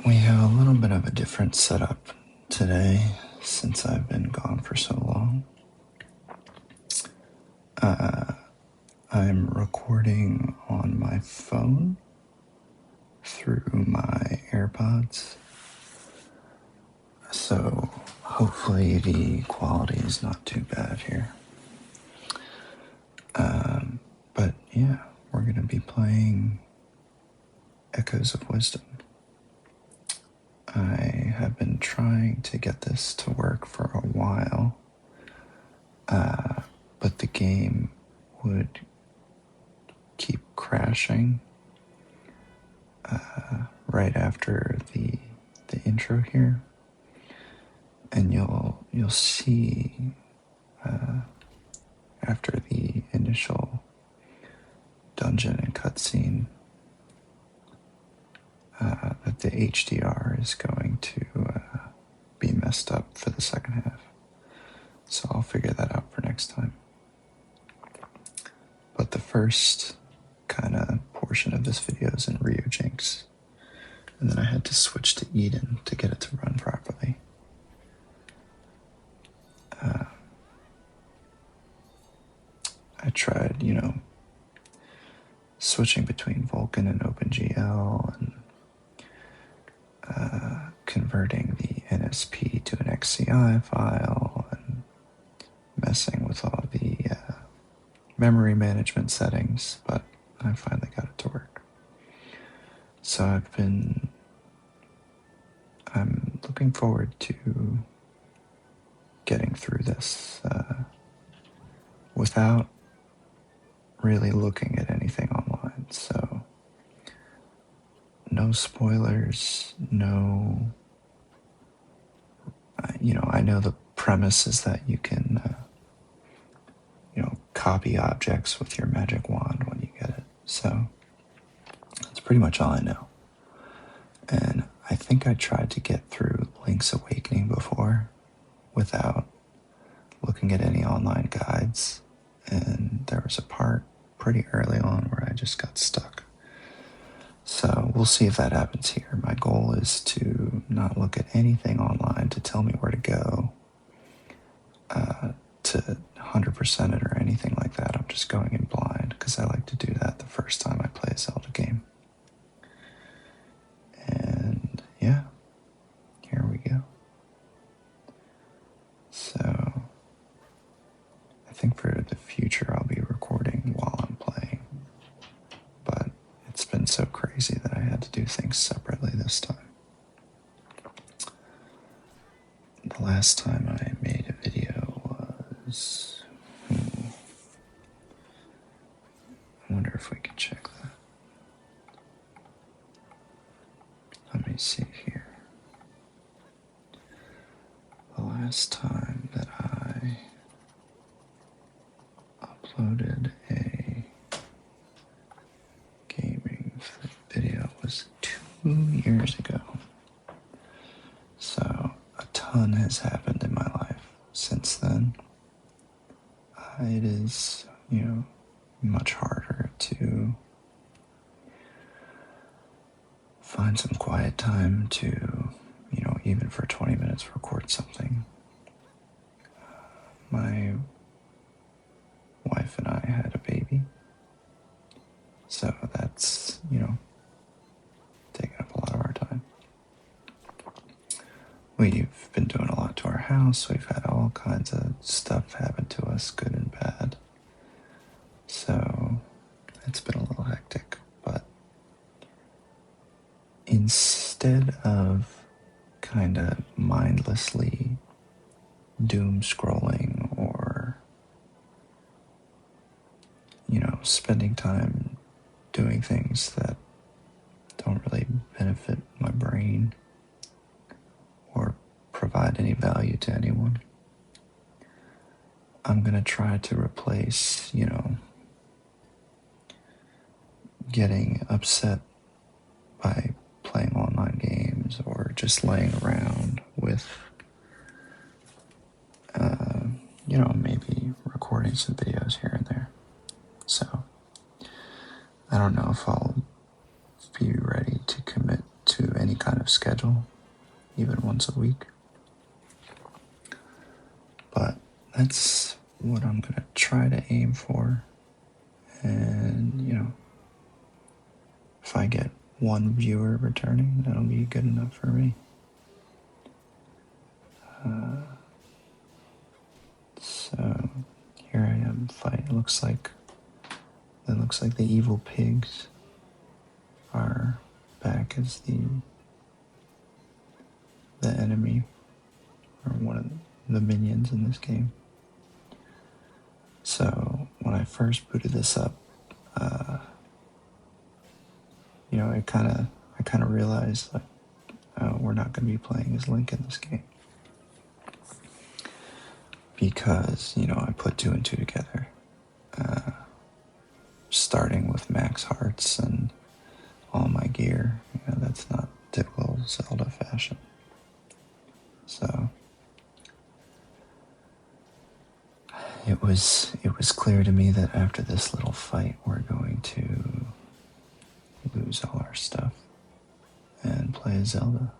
We have a little bit of a different setup today since I've been gone for so long. I'm recording on my phone through my AirPods, so hopefully the quality is not too bad here. But yeah, we're going to be playing Echoes of Wisdom. I have been trying to get this to work for a while, but the game would keep crashing right after the intro here, and you'll see after the initial dungeon and cutscene that the HDR is going to be messed up for the second half. So I'll figure that out for next time. But the first kind of portion of this video is in Rio Jinx, and then I had to switch to Eden to get it to run properly. I tried, switching between Vulkan and OpenGL and converting the NSP to an XCI file and messing with all the memory management settings, but I finally got it to work. So I'm looking forward to getting through this without really looking at anything online. So no spoilers, no, I know the premise is that you can, copy objects with your magic wand when you get it. So that's pretty much all I know. And I think I tried to get through Link's Awakening before without looking at any online guides. And there was a part pretty early on where I just got stuck. So we'll see if that happens here. My goal is to not look at anything online to tell me where to go, to 100% it or anything like that. I'm just going in blind because I like to do that the first time I play a Zelda game. And yeah, here we go. So I think for the future I'll be recording while I'm playing, but it's been so crazy that I had to do things separately this time. The last time I made a video was... I wonder if we can check that. Let me see here. The last time that I uploaded a gaming video was 2 years ago. So a ton has happened in my life since then. It is, much harder to find some quiet time to, even for 20 minutes record something. My wife and I had a baby, so that's, taking up a lot of our time. We've been doing a lot to our house. We've had all kinds of stuff happen to us, good and bad. So it's been a little hectic, but instead of kind of mindlessly doom scrolling or, spending time doing things that don't really benefit my brain or provide any value to anyone, I'm going to try to replace, getting upset by playing online games or just laying around with, maybe recording some videos here and there. So I don't know if I'll be ready to commit to to any kind of schedule, even once a week. But that's what I'm going to try to aim for. And, if I get one viewer returning, that'll be good enough for me. So here I am fighting. It looks like the evil pigs are back as the enemy, or one of the minions in this game. So when I first booted this up, I kind of realized that we're not going to be playing as Link in this game, because I put two and two together, starting with max hearts and all my gear. That's not typical Zelda fashion. So it was clear to me that after this little fight, we're going to lose all our stuff and play Zelda.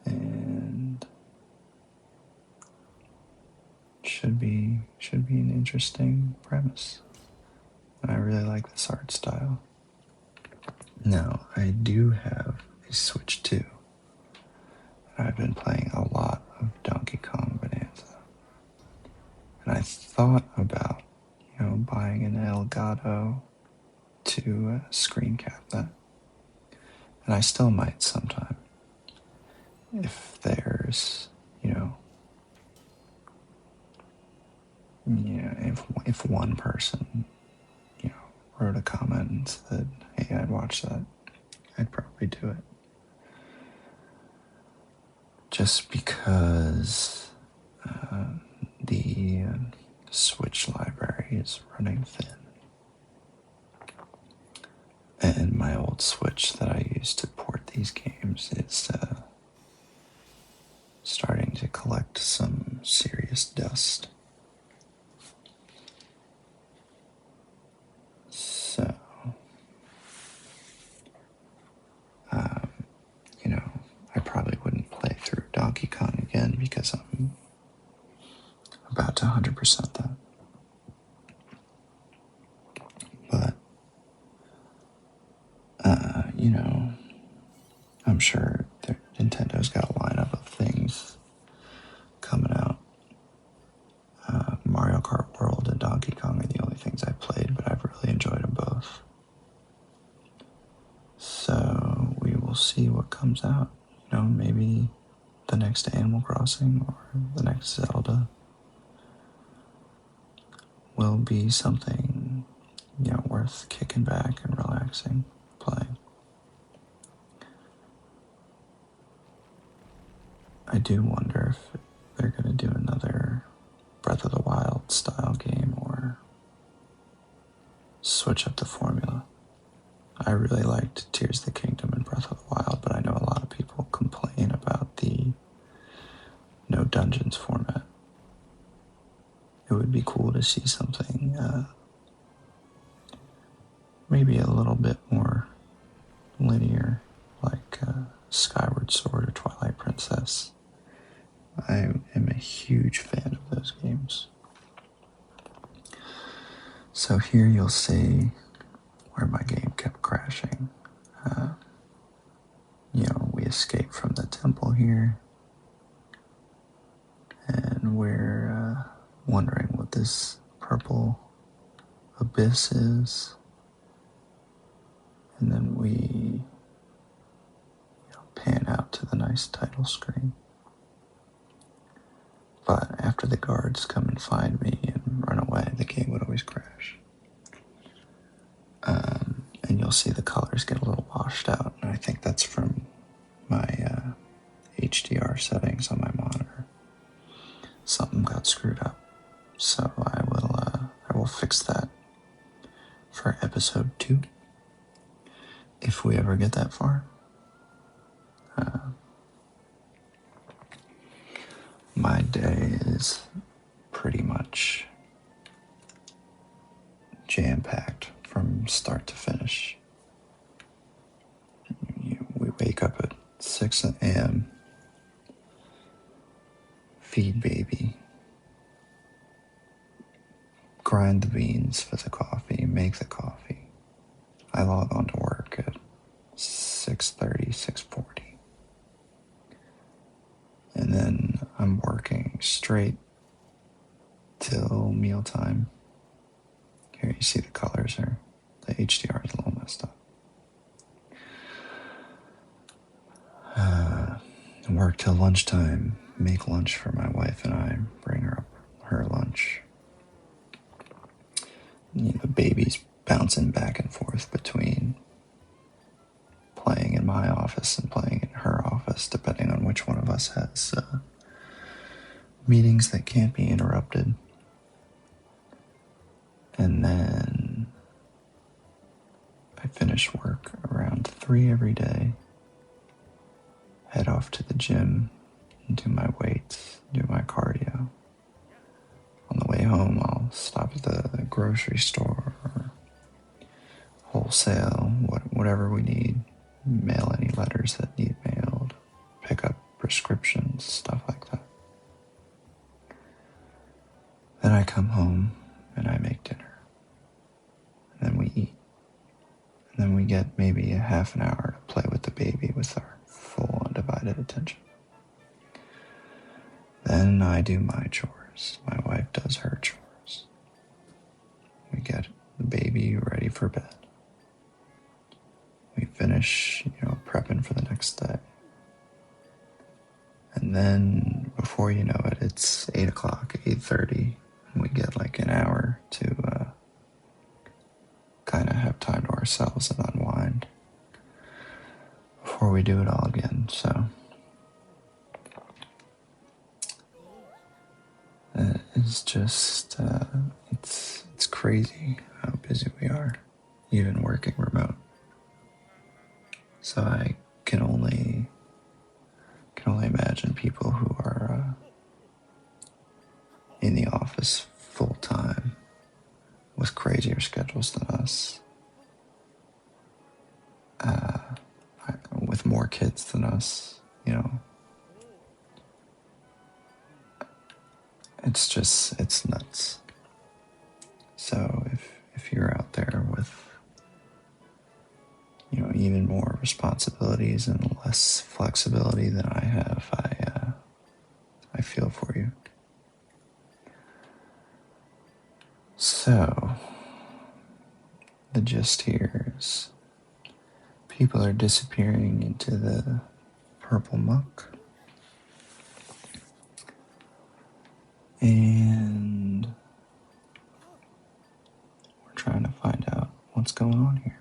And should be an interesting premise. And I really like this art style. Now, I do have a Switch 2. I've been playing a lot of Donkey Kong Bonanza. And I thought about, buying an Elgato to screen cap that. And I still might sometime. If there's, if one person, wrote a comment and said, hey, I'd watch that, I'd probably do it. Just because the Switch library is running thin. And my old Switch that I used to port these games is starting to collect some serious dust. So, I probably wouldn't play through Donkey Kong again because I'm about to 100% that. But, I'm sure Nintendo's got a lineup of things coming out. Mario Kart World and Donkey Kong are the only things I've played, but I've really enjoyed them both. So we will see what comes out. Maybe the next Animal Crossing or the next Zelda will be something, worth kicking back and relaxing, playing. I do wonder if they're going to do another Breath of the Wild style game or switch up the formula. I really liked Tears of the Kingdom and Breath of the Wild, but I know a lot of people complain about the no dungeons format. It would be cool to see something maybe a little bit more linear, like Skyward Sword or Twilight Princess. I am a huge fan of those games. So here you'll see where my game kept crashing. We escaped from the temple here, and we're wondering what this purple abyss is. And then we pan out to the nice title screen. But after the guards come and find me and run away, the game would always crash. And you'll see the colors get a little washed out. And I think that's from my HDR settings on my monitor. Something got screwed up. So I will fix that for episode 2. If we ever get that far. My day is pretty much jam-packed from start to finish. 6 a.m., feed baby, grind the beans for the coffee, make the coffee. I log on to work at 6:30, 6:40. And then I'm working straight till mealtime. Here you see the colors are, the HDR is a little messed up. Work till lunchtime, make lunch for my wife and I, bring her up her lunch. The baby's bouncing back and forth between playing in my office and playing in her office, depending on which one of us has meetings that can't be interrupted. And then I finish work around 3 every day, head off to the gym, do my weights, do my cardio. On the way home, I'll stop at the grocery store or wholesale, whatever we need, mail any letters that need mailed, pick up prescriptions, stuff like that. Then I come home and I make dinner. And then we eat. And then we get maybe a half an hour to play with the baby with our full undivided attention. Then I do my chores. My wife does her chores. We get the baby ready for bed. We finish, prepping for the next day. And then before you know it, it's 8 o'clock, 8:30, and we get like an hour to kind of have time to ourselves and unwind before we do it all again. So it's just, it's crazy how busy we are, even working remote. So I can only imagine people who are in the office full time with crazier schedules than us, with more kids than us. It's nuts. So if you're out there with even more responsibilities and less flexibility than I have, I feel for you. So the gist here is people are disappearing into the purple muck, and we're trying to find out what's going on here.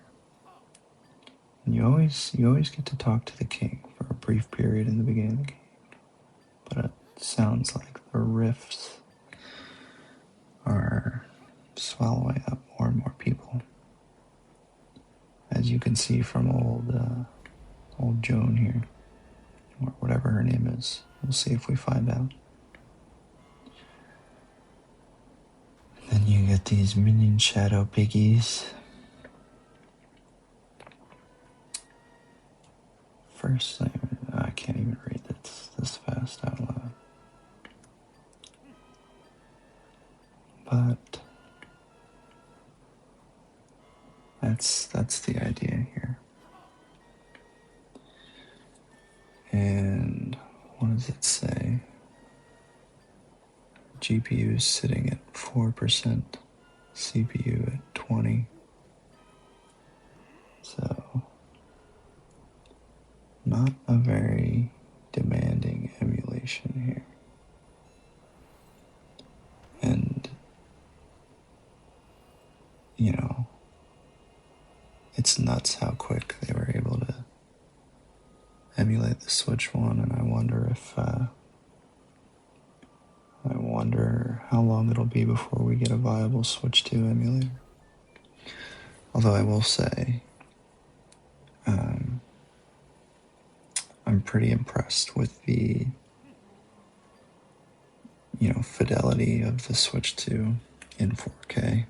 And you always get to talk to the king for a brief period in the beginning of the game, but it sounds like the rifts are swallowing up more and more people, as you can see from old Joan here, or whatever her name is. We'll see if we find out. Then you get these minion shadow piggies. First thing, I can't even read this fast out loud. But that's the idea here. And what does it say? GPU is sitting at 4%, CPU at 20%. So not a very demanding emulation here. And it's nuts how quick they were able to emulate the Switch one, and I wonder how long it'll be before we get a viable Switch 2 emulator. Although I will say, I'm pretty impressed with the fidelity of the Switch 2 in 4K.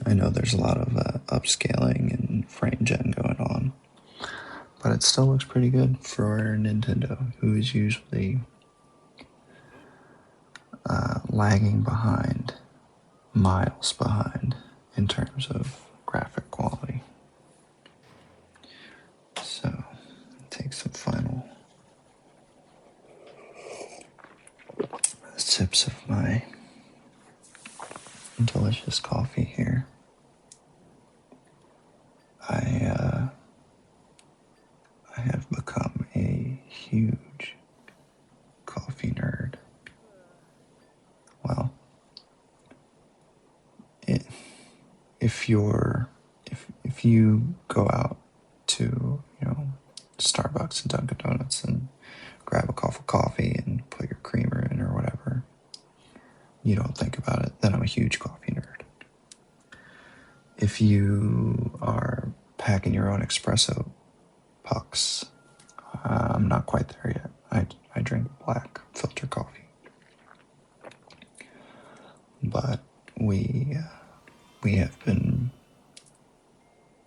I know there's a lot of upscaling and frame gen going on, but it still looks pretty good for Nintendo, who is usually lagging behind, miles behind, in terms of graphic quality. So, take some final sips of my delicious coffee here. I have become a huge coffee nerd. Well, if you go out to Starbucks and Dunkin' Donuts and grab a cup of coffee and put your creamer in or whatever, you don't think about it, then I'm a huge coffee nerd. If you are packing your own espresso pucks, I'm not quite there yet. I drink black filter coffee. But we have been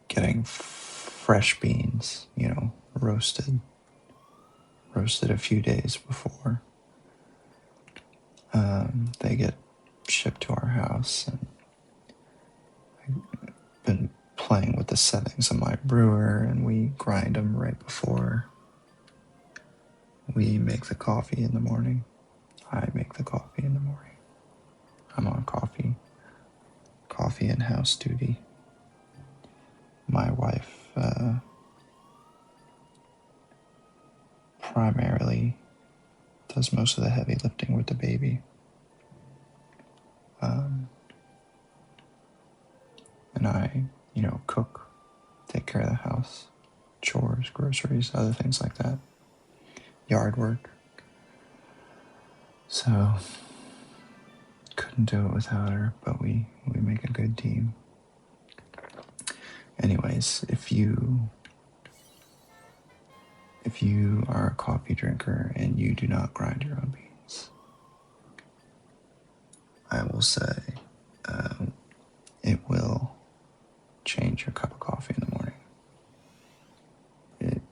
getting fresh beans, roasted a few days before they get shipped to our house, and I've been playing with the settings of my brewer, and we grind them right before we make the coffee in the morning. I make the coffee in the morning. I'm on coffee and house duty. My wife primarily does most of the heavy lifting with the baby. And I, cook, take care of the house, chores, groceries, other things like that, yard work. So, couldn't do it without her, but we make a good team. Anyways, if you are a coffee drinker and you do not grind your own beans, I will say it will change your cup of coffee in the morning. It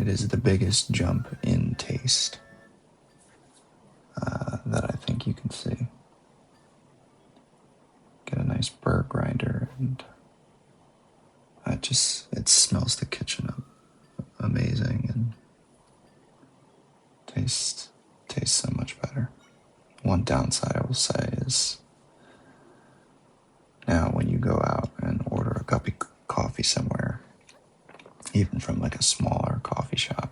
is the biggest jump in taste that I think you can see. Get a nice burr grinder, and it smells the kitchen up amazing, and tastes so much better. One downside I will say is now when you go out and order a cup of coffee somewhere, even from like a smaller coffee shop,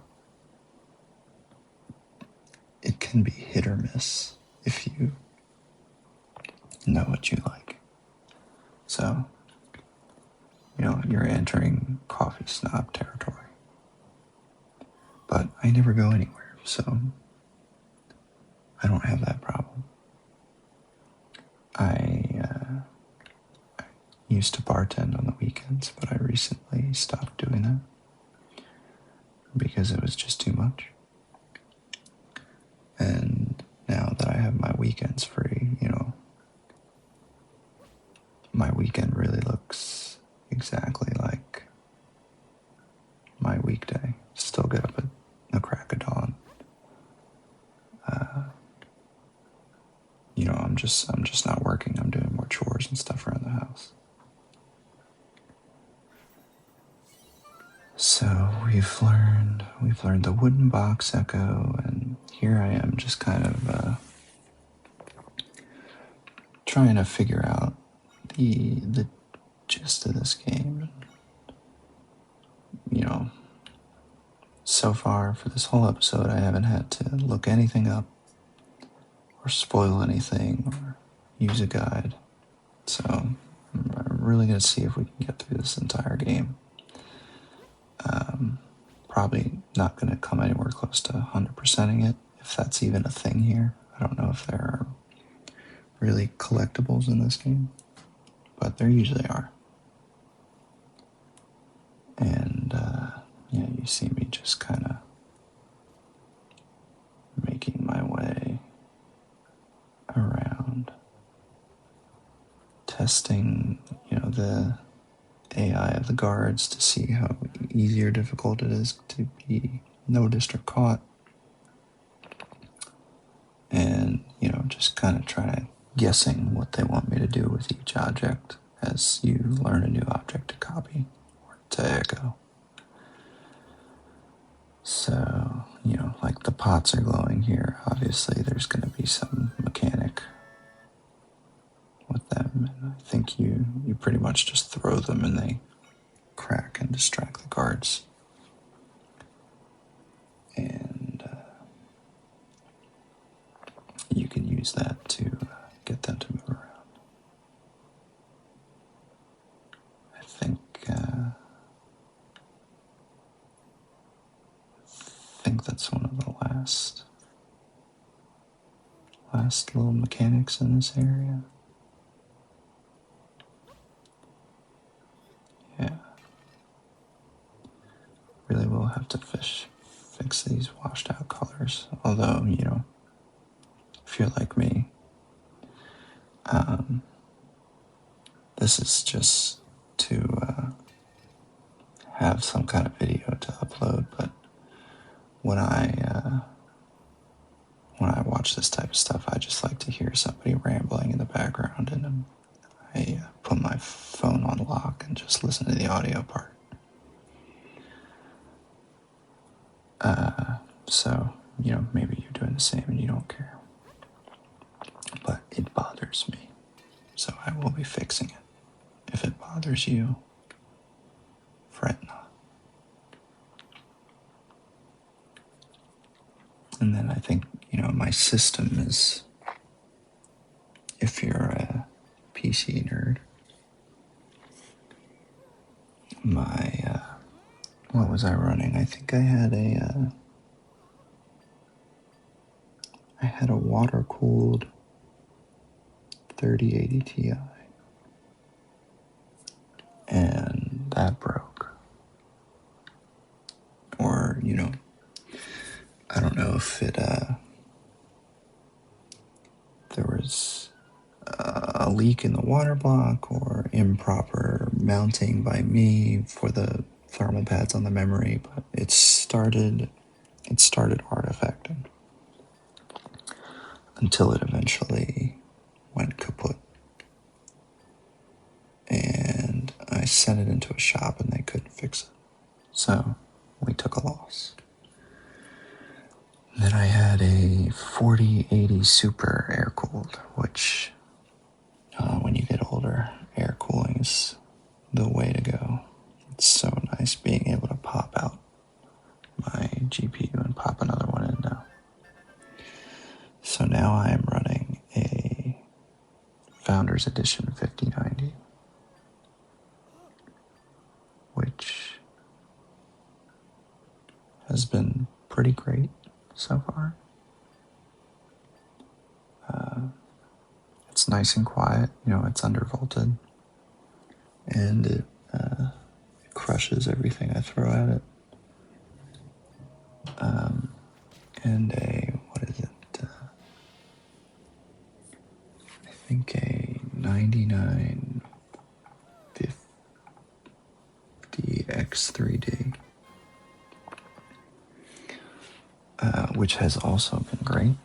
it can be hit or miss if you know what you like. So, you're entering coffee snob territory. But I never go anywhere, so I don't have that problem. I used to bartend on the weekends, but I recently stopped doing that because it was just too much. And now that I have my weekends free, my weekend really looks exactly like my weekday. Still get up at the crack of dawn. I'm just not working. I'm doing more chores and stuff around the house. So we've learned the wooden box echo, and here I am just kind of trying to figure out the gist of this game. So far for this whole episode, I haven't had to look anything up or spoil anything or use a guide. So I'm really going to see if we can get through this entire game. Probably not going to come anywhere close to 100%ing it, if that's even a thing here. I don't know if there are really collectibles in this game, but there usually are. And you see me just kind of making my way around, testing, the AI of the guards to see how easy or difficult it is to be noticed or caught. And, just kind of guessing what they want me to do with each object as you learn a new object to copy or to echo. So, like the pots are glowing here, obviously there's going to be some mechanic with them. And I think you pretty much just throw them and they crack and distract the guards. And you can use that to get them to move around. I think that's one of the last little mechanics in this area. Yeah. Really will have to fix these washed out colors. Although, if you're like me, this is just to have some kind of video to upload. But when I watch this type of stuff, I just like to hear somebody rambling in the background, and I put my phone on lock and just listen to the audio part. So, maybe you're doing the same and you don't care. But it bothers me, so I will be fixing it. If it bothers you, fret not. And then I think, my system is, if you're a PC nerd, what was I running? I think I had a water-cooled 3080 Ti, and that broke. Or, I don't know if there was a leak in the water block or improper mounting by me for the thermal pads on the memory, but it started artifacting until it eventually went kaput. And I sent it into a shop and they couldn't fix it. So we took a loss. Then I had a 4080 Super air-cooled, which, when you get older, air cooling is the way to go. It's so nice being able to pop out my GPU and pop another one in now. So now I am running a Founders Edition 5090, which has been pretty great so far. It's nice and quiet, it's undervolted, and it crushes everything I throw at it. And I think a 9950 X3D, which has also been great.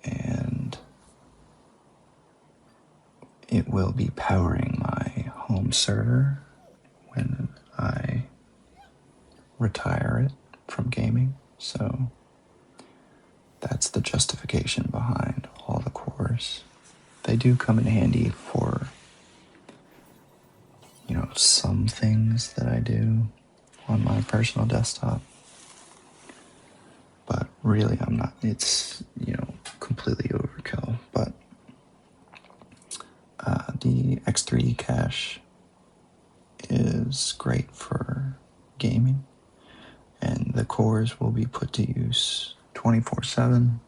And it will be powering my home server when I retire it from gaming. So that's the justification behind all the cores. They do come in handy for, some things that I do on my personal desktop. But really, I'm not, it's, completely overkill. But the X3D cache is great for gaming, and the cores will be put to use 24/7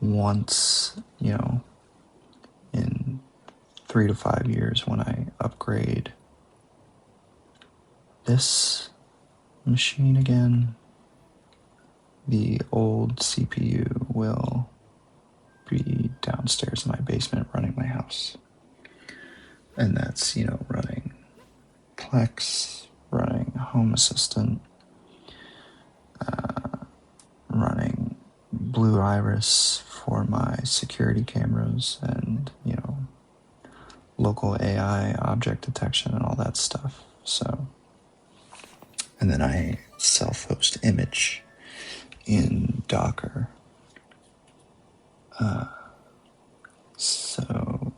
once, in 3 to 5 years when I upgrade this machine again. The old CPU will be downstairs in my basement running my house. And that's, running Plex, running Home Assistant, running Blue Iris for my security cameras, and, local AI object detection and all that stuff. So, and then I self-host image in Docker. So,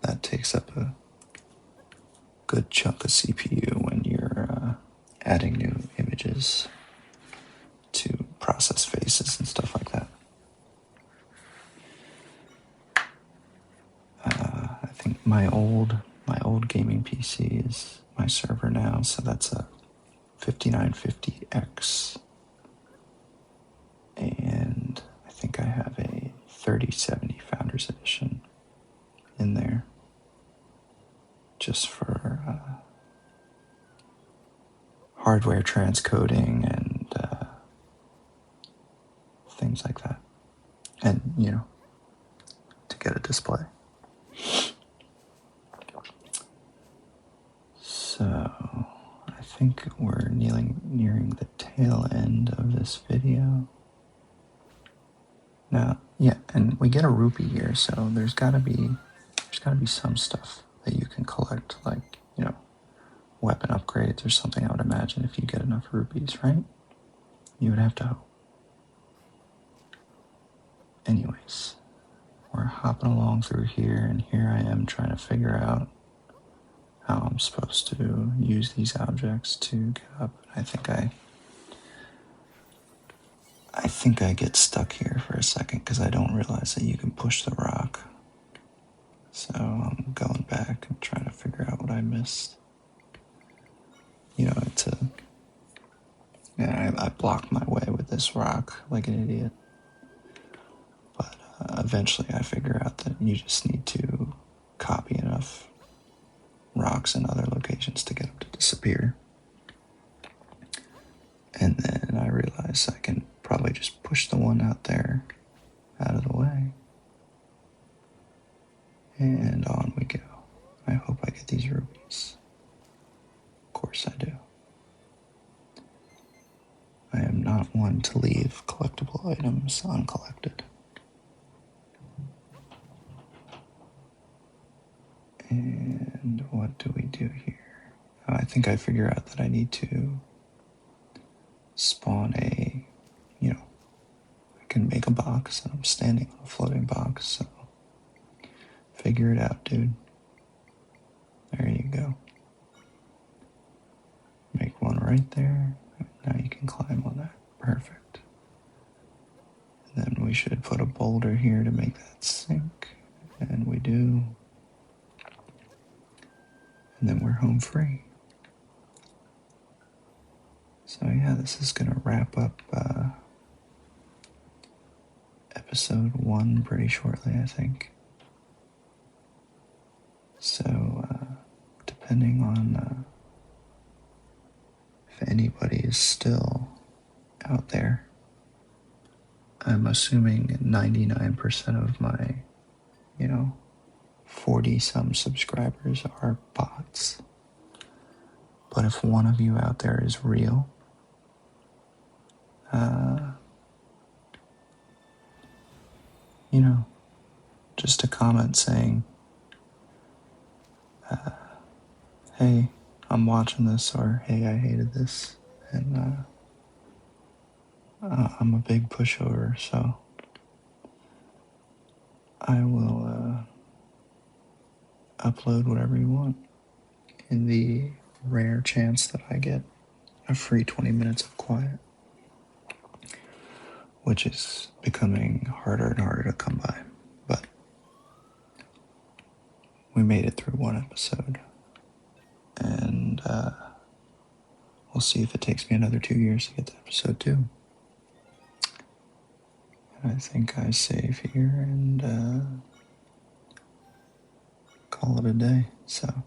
that takes up a good chunk of CPU when you're adding new images to process faces and stuff like that. I think my old gaming PC is my server now, so that's a 5950X, and I think I have a 3070 Founders Edition in there, just for hardware transcoding and things like that, and to get a display. So I think we're nearing the tail end of this video. Now, yeah, and we get a rupee here, so there's gotta be some stuff that you can collect, like, weapon upgrades or something, I would imagine, if you get enough rupees, right? You would have to hope. Anyways, we're hopping along through here, and here I am trying to figure out how I'm supposed to use these objects to get up. I think I get stuck here for a second because I don't realize that you can push the rock. So I'm going back and trying to figure out what I missed. I blocked my way with this rock like an idiot. But eventually I figure out that you just need to copy enough rocks in other locations to get them to disappear. And then I realize I can probably just push the one out there out of the way. And on we go. I hope I get these rubies. Of course I do. I am not one to leave collectible items uncollected. And what do we do here? I think I figure out that I need to spawn I can make a box, and I'm standing on a floating box, so figure it out, dude. There you go. Make one right there. Now you can climb on that. Perfect. And then we should put a boulder here to make that sink. And we do. And then we're home free. So yeah, this is going to wrap up episode 1 pretty shortly, I think. So depending on if anybody is still out there, I'm assuming 99% of my 40-some subscribers are bots. But if one of you out there is real, just a comment saying, hey, I'm watching this, or hey, I hated this, and I'm a big pushover, so I will upload whatever you want in the rare chance that I get a free 20 minutes of quiet, which is becoming harder and harder to come by. But we made it through one episode, and we'll see if it takes me another 2 years to get to episode 2. And I think I save here and call it a day. So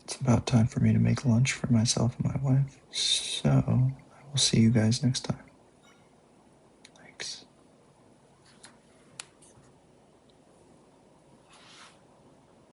it's about time for me to make lunch for myself and my wife. So I will see you guys next time.